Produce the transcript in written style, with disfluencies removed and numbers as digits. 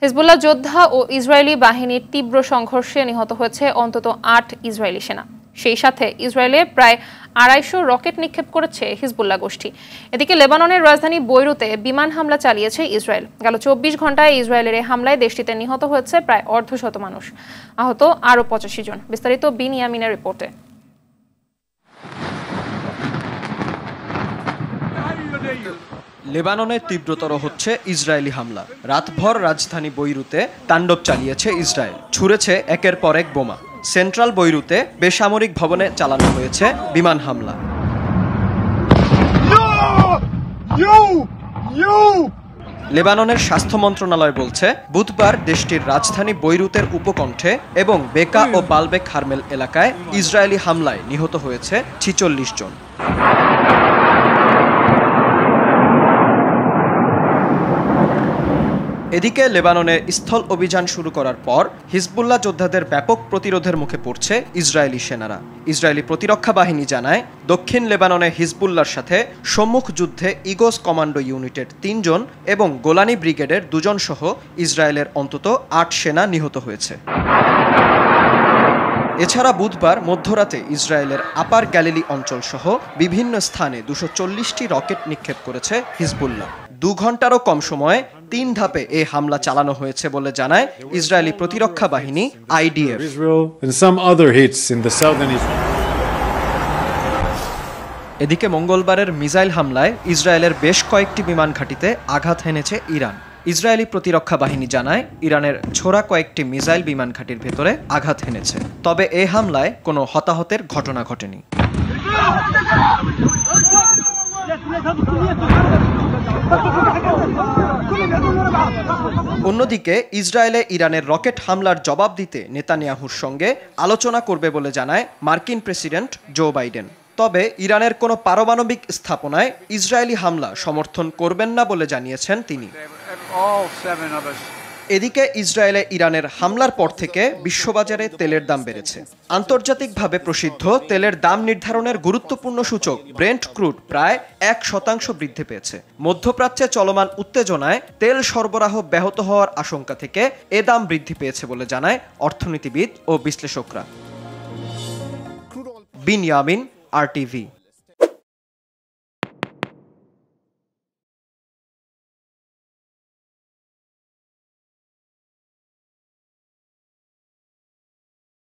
Hezbollah যোদ্ধা ও Israeli বাহিনীর তীব্র সংঘর্ষে নিহত হয়েছে অন্তত ৮ ইসরায়েলি সেনা। সেই সাথে ইসরায়েলে প্রায় ২৫০ রকেট নিক্ষেপ করেছে হিজবুল্লাহ গোষ্ঠী। এদিকে লেবাননের রাজধানী বৈরুতে বিমান হামলা চালিয়েছে ইসরায়েল। গেল ২৪ ঘন্টায় ইসরায়েলের এই হামলায় দেশটিতে নিহত হয়েছে প্রায় অর্ধশত মানুষ, আহত আরও ৮৫ জন। বিস্তারিত বিনিয়ামিনের রিপোর্টে। লেবাননে তীব্রতর হচ্ছে ইসরায়েলি হামলা। রাতভর রাজধানী বৈরুতে তাণ্ডব চালিয়েছে ইসরায়েল, ছুড়েছে একের পর এক বোমা। সেন্ট্রাল বৈরুতে বেসামরিক ভবনে চালানো হয়েছে বিমান হামলা। লেবাননের স্বাস্থ্য মন্ত্রণালয় বলছে, বুধবার দেশটির রাজধানী বৈরুতের উপকণ্ঠে এবং বেকা ও বালবেক হারমেল এলাকায় ইসরায়েলি হামলায় নিহত হয়েছে ৪৬ জন। এদিকে লেবাননে স্থল অভিযান শুরু করার পর হিজবুল্লাহ যোদ্ধাদের ব্যাপক প্রতিরোধের মুখে পড়ছে ইসরায়েলি সেনারা। ইসরায়েলি প্রতিরক্ষা বাহিনী জানায়, দক্ষিণ লেবাননে হিজবুল্লাহর সাথে সম্মুখ যুদ্ধে ইগোস কমান্ডো ইউনিটের ৩ জন এবং গোলানি ব্রিগেডের ২ জন সহ ইসরায়েলের অন্তত ৮ সেনা নিহত হয়েছে। এছাড়া বুধবার মধ্যরাতে ইসরায়েলের আপার গ্যালিলি অঞ্চল সহ বিভিন্ন স্থানে ২৪০টি রকেট নিক্ষেপ করেছে হিজবুল্লাহ। ২ ঘন্টারও কম সময়ে ৩ ধাপে এই হামলা চালানো হয়েছে বলে জানায় ইসরায়েলি প্রতিরক্ষা বাহিনী IDF। এদিকে মঙ্গলবারের মিসাইল হামলায় ইসরায়েলের বেশ কয়েকটি বিমান ঘাঁটিতে আঘাত হেনেছে ইরান। ইসরায়েলি প্রতিরক্ষা বাহিনী জানায়, ইরানের ছোড়া কয়েকটি মিসাইল বিমান ঘাঁটির ভেতরে আঘাত হেনেছে। তবে এই হামলায় কোনো হতাহতের ঘটনা ঘটেনি। অন্যদিকে ইসরায়েলে ইরানের রকেট হামলার জবাব দিতে নেতানিয়াহুর সঙ্গে আলোচনা করবে বলে জানায় মার্কিন প্রেসিডেন্ট জো বাইডেন। তবে ইরানের কোনো পারমাণবিক স্থাপনায় ইসরায়েলি হামলা সমর্থন করবেন না বলে জানিয়েছেন তিনি। এদিকে ইসরায়েলে ইরানের হামলার পর থেকে বিশ্ববাজারে তেলের দাম বেড়েছে। আন্তর্জাতিকভাবে প্রসিদ্ধ তেলের দাম নির্ধারণের গুরুত্বপূর্ণ সূচক ব্রেন্ট ক্রুড প্রায় ১% বৃদ্ধি পেয়েছে। মধ্যপ্রাচ্যে চলমান উত্তেজনায় তেল সরবরাহ ব্যাহত হওয়ার আশঙ্কা থেকে এ দাম বৃদ্ধি পেয়েছে বলে জানায় অর্থনীতিবিদ ও বিশ্লেষকরা। বিনিয়ামিন, RTV।